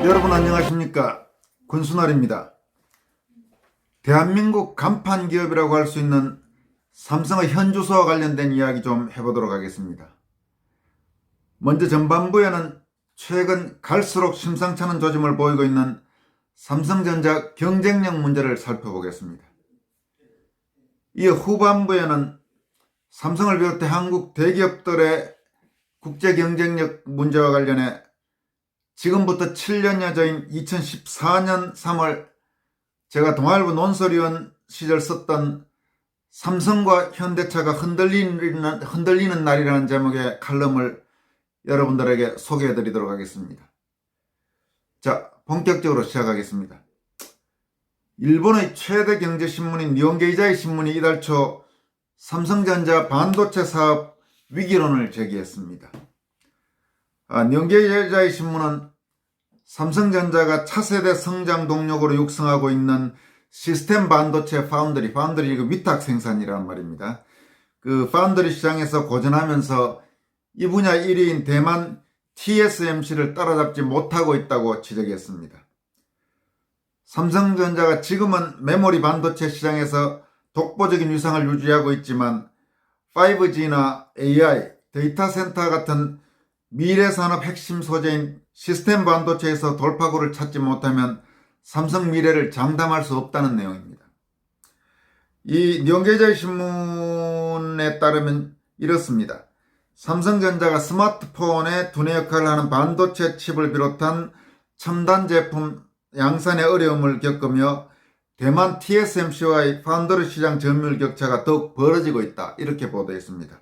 여러분 안녕하십니까? 권순알입니다. 대한민국 간판 기업이라고 할 수 있는 삼성의 현주소와 관련된 이야기 좀 해보도록 하겠습니다. 먼저 전반부에는 최근 갈수록 심상찮은 조짐을 보이고 있는 삼성전자 경쟁력 문제를 살펴보겠습니다. 이어 후반부에는 삼성을 비롯해 한국 대기업들의 국제 경쟁력 문제와 관련해 지금부터 7년여 전인 2014년 3월 제가 동아일보 논설위원 시절 썼던 삼성과 현대차가 흔들리는 날이라는 제목의 칼럼을 여러분들에게 소개해 드리도록 하겠습니다. 자, 본격적으로 시작하겠습니다. 일본의 최대 경제신문인 니혼게이자이 신문이 이달 초 삼성전자 반도체 사업 위기론을 제기했습니다. 니혼게이자이 신문은 삼성전자가 차세대 성장 동력으로 육성하고 있는 시스템 반도체 파운드리 그 위탁 생산이란 말입니다. 그 파운드리 시장에서 고전하면서 이 분야 1위인 대만 TSMC를 따라잡지 못하고 있다고 지적했습니다. 삼성전자가 지금은 메모리 반도체 시장에서 독보적인 위상을 유지하고 있지만 5G나 AI, 데이터 센터 같은 미래 산업 핵심 소재인 시스템 반도체에서 돌파구를 찾지 못하면 삼성 미래를 장담할 수 없다는 내용입니다. 이 니혼게이자이 신문에 따르면 이렇습니다. 삼성전자가 스마트폰의 두뇌 역할을 하는 반도체 칩을 비롯한 첨단 제품 양산의 어려움을 겪으며 대만 TSMC와의 파운드리 시장 점유율 격차가 더욱 벌어지고 있다. 이렇게 보도했습니다.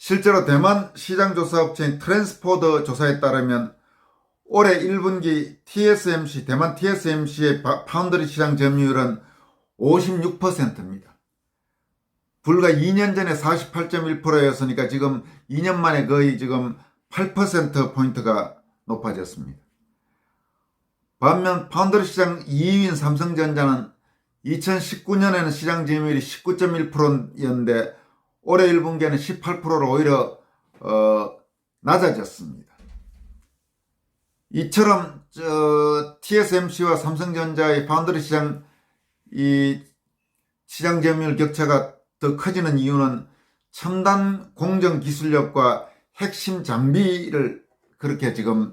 실제로 대만 시장조사업체인 트랜스포더 조사에 따르면 올해 1분기 대만 TSMC의 파운드리 시장 점유율은 56%입니다. 불과 2년 전에 48.1%였으니까 지금 2년 만에 거의 지금 8%포인트가 높아졌습니다. 반면 파운드리 시장 2위인 삼성전자는 2019년에는 시장 점유율이 19.1%였는데 올해 1분기에는 18%로 오히려 낮아졌습니다. 이처럼 TSMC와 삼성전자의 파운드리 시장 시장 점유율 격차가 더 커지는 이유는 첨단 공정 기술력과 핵심 장비를 그렇게 지금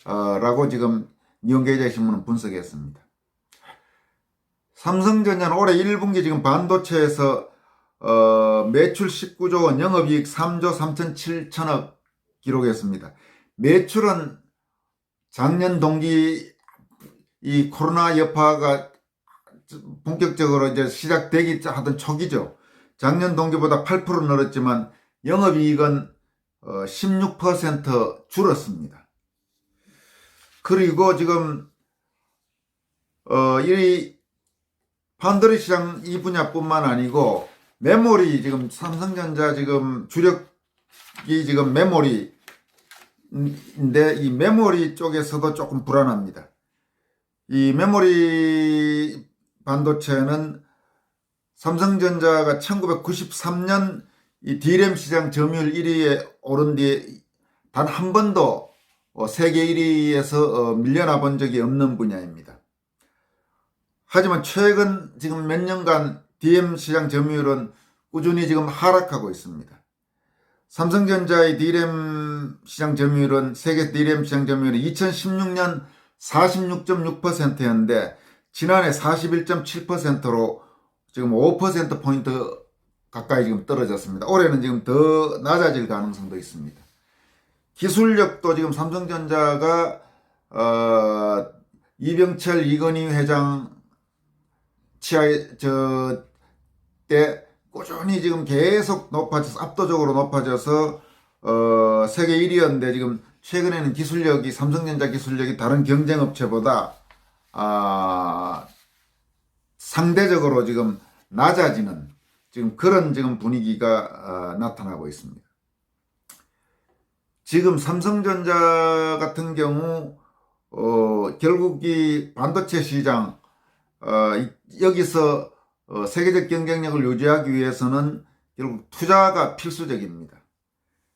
라고 지금 니혼게이자이 신문은 분석했습니다. 삼성전자는 올해 1분기 지금 반도체에서 매출 19조 원, 영업이익 3조 3,7천억 기록했습니다. 매출은 작년 동기 이 코로나 여파가 본격적으로 이제 시작되기 하던 초기죠. 작년 동기보다 8% 늘었지만 영업이익은 16% 줄었습니다. 그리고 지금 이 파운드리 시장 이 분야뿐만 아니고 메모리 지금 삼성전자 지금 주력이 지금 메모리인데 이 메모리 쪽에서도 조금 불안합니다. 이 메모리 반도체는 삼성전자가 1993년 이 D램 시장 점유율 1위에 오른 뒤에 단 한 번도 세계 1위에서 밀려나 본 적이 없는 분야입니다. 하지만 최근 지금 몇 년간 DM 시장 점유율은 꾸준히 지금 하락하고 있습니다. 삼성전자의 D램 시장 점유율은 세계 D램 시장 점유율이 2016년 46.6%였는데 지난해 41.7%로 지금 5%포인트 가까이 지금 떨어졌습니다. 올해는 지금 더 낮아질 가능성도 있습니다. 기술력도 지금 삼성전자가 이병철 이건희 회장 때 꾸준히 지금 계속 높아져서 압도적으로 높아져서 세계 1위였는데 지금 최근에는 기술력이 삼성전자 기술력이 다른 경쟁업체보다 상대적으로 지금 낮아지는 지금 그런 지금 분위기가 나타나고 있습니다. 지금 삼성전자 같은 경우 결국 이 반도체 시장 여기서 세계적 경쟁력을 유지하기 위해서는 결국 투자가 필수적입니다.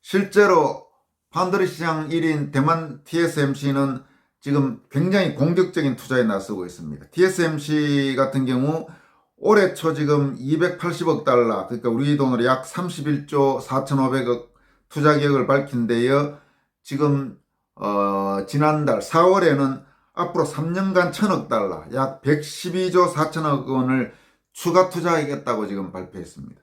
실제로 파운드리 시장 1인 대만 TSMC는 지금 굉장히 공격적인 투자에 나서고 있습니다. TSMC 같은 경우 올해 초 지금 280억 달러, 그러니까 우리 돈으로 약 31조 4,500억 투자 계획을 밝힌 데요. 지금 지난달 4월에는 앞으로 3년간 1,000억 달러, 약 112조 4천억 원을 추가 투자하겠다고 지금 발표했습니다.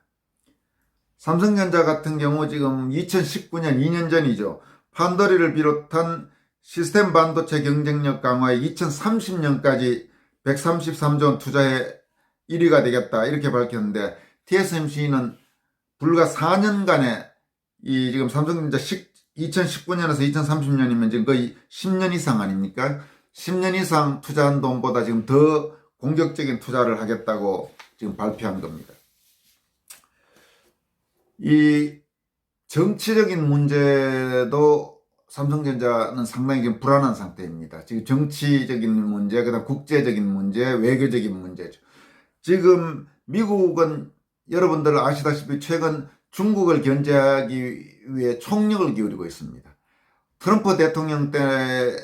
삼성전자 같은 경우 지금 2019년 2년 전이죠. 판도리를 비롯한 시스템 반도체 경쟁력 강화에 2030년까지 133조 원 투자해 1위가 되겠다 이렇게 밝혔는데, TSMC는 불과 4년간에 이 지금 삼성전자 2019년에서 2030년이면 지금 거의 10년 이상 아닙니까? 10년 이상 투자한 돈보다 지금 더 공격적인 투자를 하겠다고 지금 발표한 겁니다. 이 정치적인 문제도 삼성전자는 상당히 지금 불안한 상태입니다. 지금 정치적인 문제, 그다음 국제적인 문제, 외교적인 문제죠. 지금 미국은 여러분들 아시다시피 최근 중국을 견제하기 위해 총력을 기울이고 있습니다. 트럼프 대통령 때는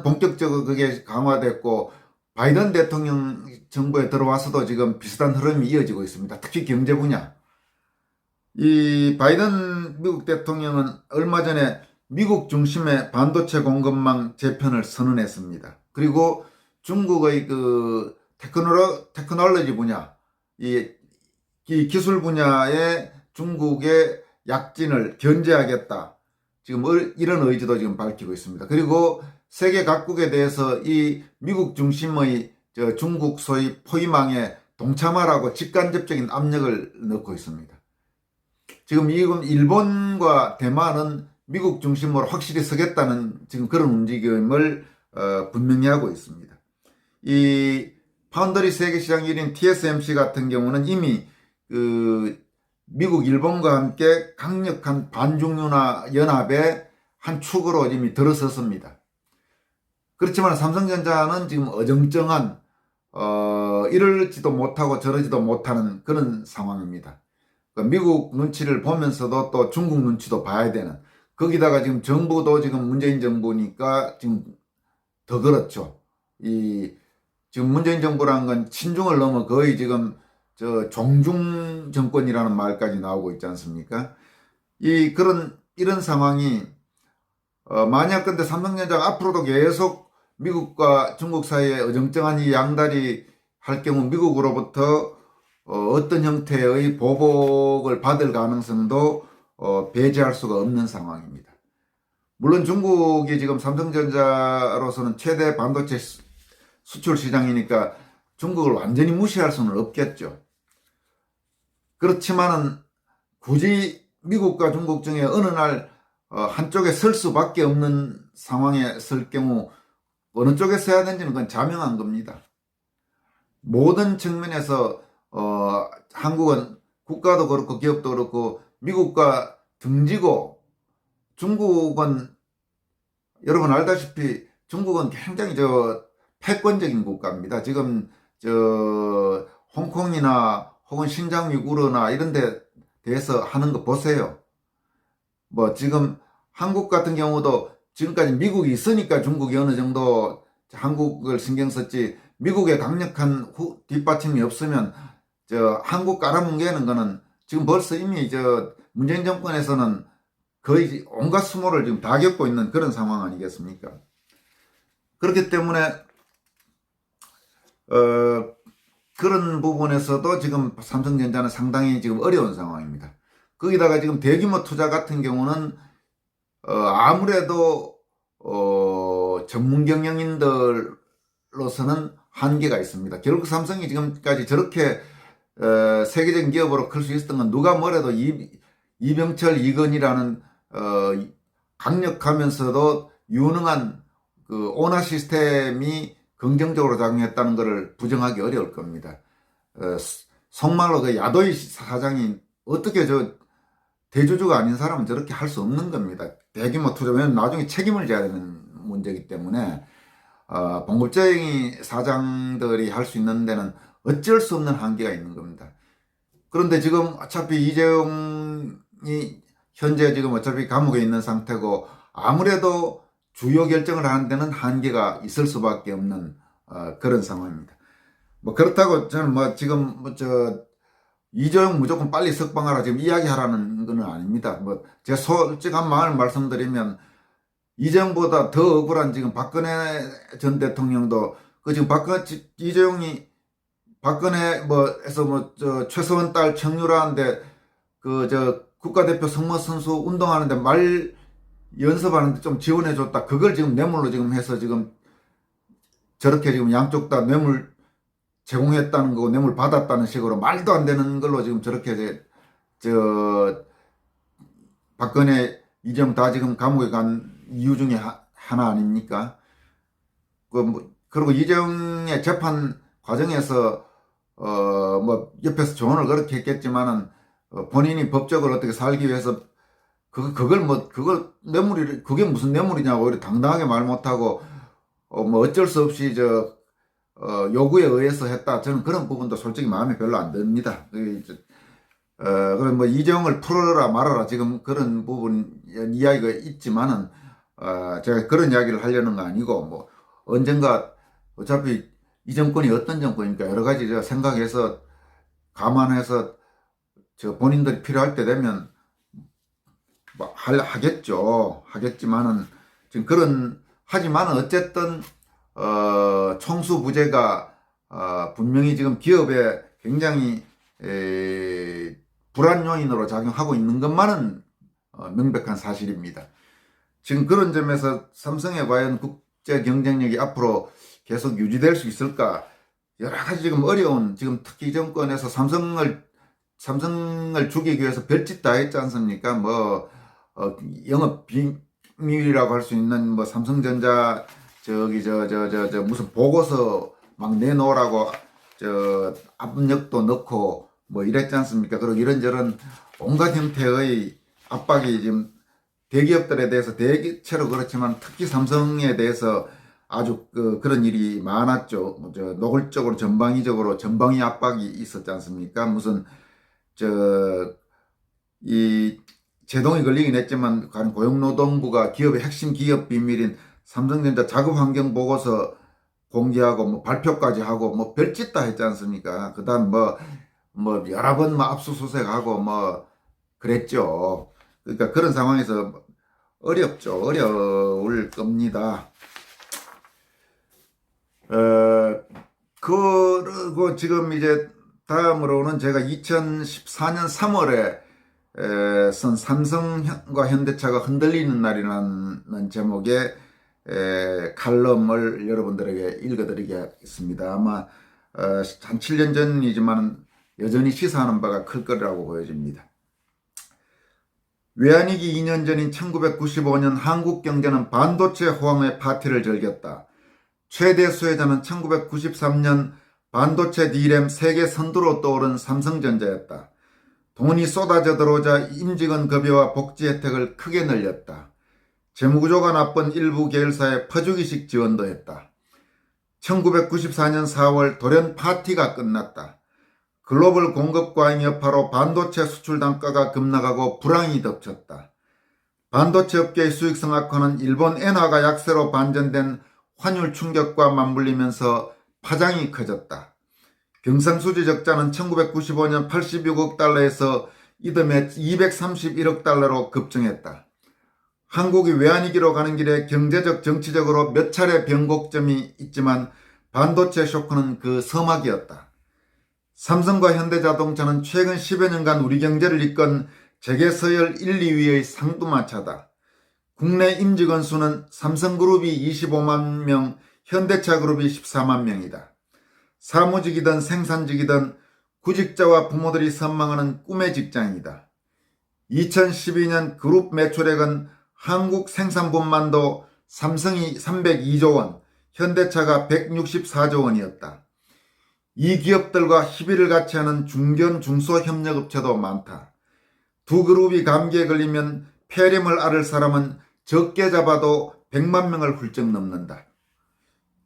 본격적으로 그게 강화됐고, 바이든 대통령 정부에 들어와서도 지금 비슷한 흐름이 이어지고 있습니다. 특히 경제 분야. 이 바이든 미국 대통령은 얼마 전에 미국 중심의 반도체 공급망 재편을 선언했습니다. 그리고 중국의 그 테크놀로지 분야, 이 기술 분야에 중국의 약진을 견제하겠다. 지금 이런 의지도 지금 밝히고 있습니다. 그리고 세계 각국에 대해서 이 미국 중심의 중국 소위 포위망에 동참하라고 직간접적인 압력을 넣고 있습니다. 지금 일본과 대만은 미국 중심으로 확실히 서겠다는 지금 그런 움직임을 분명히 하고 있습니다. 이 파운드리 세계시장 1인 TSMC 같은 경우는 이미 미국, 일본과 함께 강력한 반중유나 연합의 한 축으로 이미 들어섰습니다. 그렇지만 삼성전자는 지금 어정쩡한 이럴지도 못하고 저러지도 못하는 그런 상황입니다. 미국 눈치를 보면서도 또 중국 눈치도 봐야 되는, 거기다가 지금 정부도 지금 문재인 정부니까 지금 더 그렇죠. 지금 문재인 정부라는 건 친중을 넘어 거의 지금 종중 정권이라는 말까지 나오고 있지 않습니까? 이런 상황이 만약 근데 삼성전자가 앞으로도 계속 미국과 중국 사이에 어정쩡한 이 양다리 할 경우 미국으로부터 어떤 형태의 보복을 받을 가능성도 배제할 수가 없는 상황입니다. 물론 중국이 지금 삼성전자로서는 최대 반도체 수출 시장이니까 중국을 완전히 무시할 수는 없겠죠. 그렇지만은 굳이 미국과 중국 중에 어느 날 한쪽에 설 수밖에 없는 상황에 설 경우 어느 쪽에 서야 되는지는 그건 자명한 겁니다. 모든 측면에서 한국은 국가도 그렇고 기업도 그렇고 미국과 등지고, 중국은 여러분 알다시피 중국은 굉장히 패권적인 국가입니다. 지금 홍콩이나 혹은 신장 위구르나 이런 데 대해서 하는 거 보세요. 뭐 지금 한국 같은 경우도 지금까지 미국이 있으니까 중국이 어느 정도 한국을 신경 썼지, 미국의 강력한 뒷받침이 없으면 한국 깔아뭉개는 거는 지금 벌써 이미 문재인 정권에서는 거의 온갖 수모를 지금 다 겪고 있는 그런 상황 아니겠습니까? 그렇기 때문에 그런 부분에서도 지금 삼성전자는 상당히 지금 어려운 상황입니다. 거기다가 지금 대규모 투자 같은 경우는 아무래도 전문 경영인들로서는 한계가 있습니다. 결국 삼성이 지금까지 저렇게 세계적인 기업으로 클 수 있었던 건 누가 뭐래도 이병철, 이건희라는 강력하면서도 유능한 그 온화 시스템이 긍정적으로 작용했다는 것을 부정하기 어려울 겁니다. 속말로 그 야도이 사장이 어떻게 대주주가 아닌 사람은 저렇게 할 수 없는 겁니다. 대규모 투자, 왜냐면 나중에 책임을 져야 되는 문제이기 때문에 봉급쟁이 사장들이 할 수 있는 데는 어쩔 수 없는 한계가 있는 겁니다. 그런데 지금 어차피 이재용이 현재 지금 어차피 감옥에 있는 상태고, 아무래도 주요 결정을 하는 데는 한계가 있을 수밖에 없는 그런 상황입니다. 뭐 그렇다고 저는 뭐 지금 이재용 무조건 빨리 석방하라 지금 이야기하라는 건 아닙니다. 뭐 제 솔직한 마음을 말씀드리면 이재용보다 더 억울한 지금 박근혜 전 대통령도 그 지금 이재용이 박근혜 최서원 딸 청유라한데 국가대표 선거 선수 운동하는데 말 연습하는데 좀 지원해줬다. 그걸 지금 뇌물로 지금 해서 지금 저렇게 지금 양쪽 다 뇌물 제공했다는 거고 뇌물 받았다는 식으로 말도 안 되는 걸로 지금 저렇게 박근혜 이재용 다 지금 감옥에 간 이유 중에 하나 아닙니까? 그리고 이재용의 재판 과정에서 옆에서 조언을 그렇게 했겠지만은 본인이 법적으로 어떻게 살기 위해서 그걸 뇌물이 그게 무슨 뇌물이냐고 이렇게 당당하게 말 못하고 어쩔 수 없이 요구에 의해서 했다. 저는 그런 부분도 솔직히 마음에 별로 안 듭니다. 그럼 이재용을 풀어라 말아라 지금 그런 부분 이야기가 있지만은 제가 그런 이야기를 하려는 거 아니고 언젠가 어차피 이 정권이 어떤 정권입니까? 여러 가지 생각해서 감안해서 본인들이 필요할 때 되면 하겠지만은 지금 하지만은 어쨌든 총수부재가 분명히 지금 기업에 굉장히 불안 요인으로 작용하고 있는 것만은 명백한 사실입니다. 지금 그런 점에서 삼성의 과연 국제 경쟁력이 앞으로 계속 유지될 수 있을까? 여러 가지 지금 어려운 지금 특히 이 정권에서 삼성을 죽이기 위해서 별짓 다 했지 않습니까? 영업 비밀이라고 할 수 있는 삼성전자 무슨 보고서 막 내놓으라고 압력도 넣고 이랬지 않습니까? 그리고 이런저런 온갖 형태의 압박이 지금 대기업들에 대해서 대체로 그렇지만 특히 삼성에 대해서 아주 그런 일이 많았죠. 노골적으로 전방위 압박이 있었지 않습니까? 무슨 이 제동이 걸리긴 했지만 고용노동부가 기업의 핵심 기업 비밀인 삼성전자 작업 환경 보고서 공개하고 발표까지 하고 별짓 다 했지 않습니까? 그다음 여러 번 압수수색하고 그랬죠. 그러니까 그런 상황에서 어려울 겁니다. 그리고 지금 이제 다음으로는 제가 2014년 3월에 쓴 삼성과 현대차가 흔들리는 날이라는 제목의 칼럼을 여러분들에게 읽어드리겠습니다. 아마 한 7년 전이지만 여전히 시사하는 바가 클 거라고 보여집니다. 외환위기 2년 전인 1995년 한국 경제는 반도체 호황의 파티를 즐겼다. 최대 수혜자는 1993년 반도체 D램 세계 선두로 떠오른 삼성전자였다. 돈이 쏟아져 들어오자 임직원 급여와 복지 혜택을 크게 늘렸다. 재무구조가 나쁜 일부 계열사에 퍼주기식 지원도 했다. 1994년 4월 돌연 파티가 끝났다. 글로벌 공급 과잉 여파로 반도체 수출 단가가 급락하고 불황이 덮쳤다. 반도체 업계의 수익성 악화는 일본 엔화가 약세로 반전된 환율 충격과 맞물리면서 파장이 커졌다. 경상수지 적자는 1995년 86억 달러에서 이듬해 231억 달러로 급증했다. 한국이 외환위기로 가는 길에 경제적, 정치적으로 몇 차례 변곡점이 있지만 반도체 쇼크는 그 서막이었다. 삼성과 현대자동차는 최근 10여 년간 우리 경제를 이끈 재계서열 1, 2위의 상두마차다. 국내 임직원 수는 삼성그룹이 25만 명, 현대차그룹이 14만 명이다. 사무직이든 생산직이든 구직자와 부모들이 선망하는 꿈의 직장이다. 2012년 그룹 매출액은 한국 생산분만도 삼성이 302조 원, 현대차가 164조 원이었다. 이 기업들과 희비를 같이 하는 중견 중소협력업체도 많다. 두 그룹이 감기에 걸리면 폐렴을 앓을 사람은 적게 잡아도 100만 명을 훌쩍 넘는다.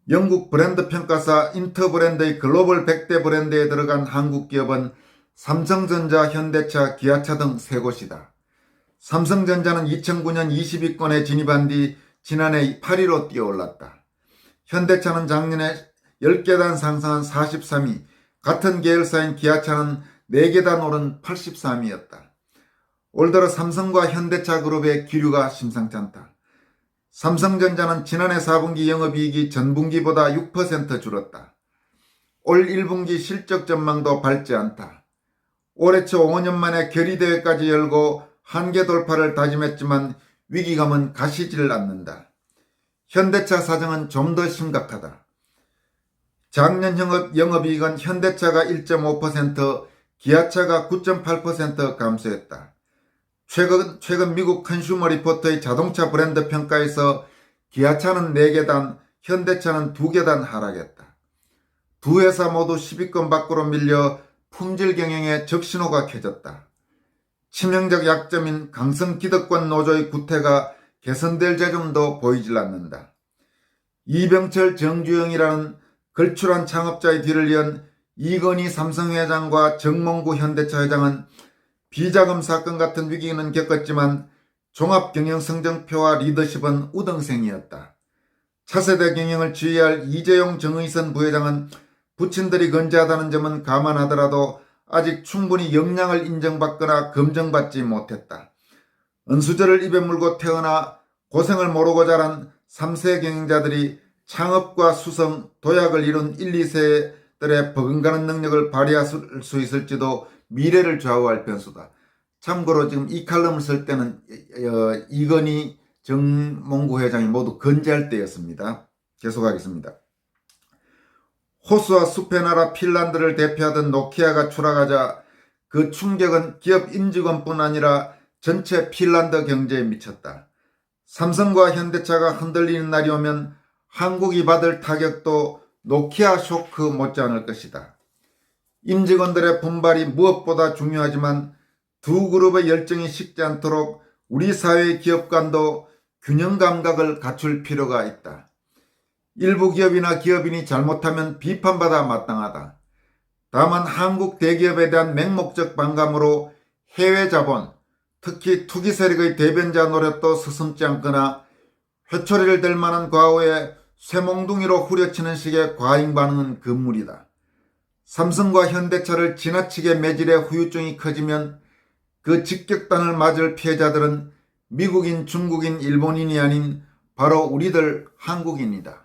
영국 브랜드 평가사 인터브랜드의 글로벌 100대 브랜드에 들어간 한국 기업은 삼성전자, 현대차, 기아차 등 세 곳이다. 삼성전자는 2009년 20위권에 진입한 뒤 지난해 8위로 뛰어올랐다. 현대차는 작년에 10계단 상승한 43위, 같은 계열사인 기아차는 4계단 오른 83위였다. 올 들어 삼성과 현대차 그룹의 기류가 심상치 않다. 삼성전자는 지난해 4분기 영업이익이 전분기보다 6% 줄었다. 올 1분기 실적 전망도 밝지 않다. 올해 초 5년 만에 결의대회까지 열고 한계 돌파를 다짐했지만 위기감은 가시질 않는다. 현대차 사정은 좀 더 심각하다. 작년 영업이익은 현대차가 1.5%, 기아차가 9.8% 감소했다. 최근 미국 컨슈머 리포트의 자동차 브랜드 평가에서 기아차는 4계단, 현대차는 2계단 하락했다. 두 회사 모두 10위권 밖으로 밀려 품질 경영에 적신호가 켜졌다. 치명적 약점인 강성 기득권 노조의 구태가 개선될 재점도 보이질 않는다. 이병철 정주영이라는 걸출한 창업자의 뒤를 이은 이건희 삼성회장과 정몽구 현대차 회장은 비자금 사건 같은 위기는 겪었지만 종합경영성적표와 리더십은 우등생이었다. 차세대 경영을 지휘할 이재용 정의선 부회장은 부친들이 건재하다는 점은 감안하더라도 아직 충분히 역량을 인정받거나 검증받지 못했다. 은수저를 입에 물고 태어나 고생을 모르고 자란 3세 경영자들이 창업과 수성, 도약을 이룬 1, 2세들의 버금가는 능력을 발휘할 수 있을지도 미래를 좌우할 변수다. 참고로 지금 이 칼럼을 쓸 때는 이건희 정몽구 회장이 모두 건재할 때였습니다. 계속하겠습니다. 호수와 숲의 나라 핀란드를 대표하던 노키아가 추락하자 그 충격은 기업 임직원뿐 아니라 전체 핀란드 경제에 미쳤다. 삼성과 현대차가 흔들리는 날이 오면 한국이 받을 타격도 노키아 쇼크 못지않을 것이다. 임직원들의 분발이 무엇보다 중요하지만 두 그룹의 열정이 식지 않도록 우리 사회의 기업 간도 균형 감각을 갖출 필요가 있다. 일부 기업이나 기업인이 잘못하면 비판받아 마땅하다. 다만 한국 대기업에 대한 맹목적 반감으로 해외 자본, 특히 투기 세력의 대변자 노릇도 서슴지 않거나 회초리를 댈 만한 과오에 쇠몽둥이로 후려치는 식의 과잉 반응은 금물이다. 삼성과 현대차를 지나치게 매질해 후유증이 커지면 그 직격탄을 맞을 피해자들은 미국인, 중국인, 일본인이 아닌 바로 우리들 한국인이다.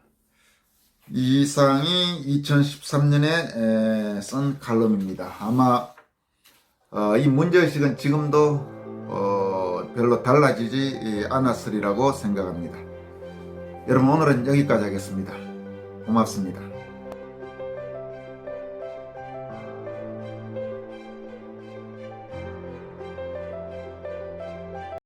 이 사항이 2013년에 쓴 칼럼입니다. 아마 이 문제의식은 지금도 별로 달라지지 않았으리라고 생각합니다. 여러분, 오늘은 여기까지 하겠습니다. 고맙습니다.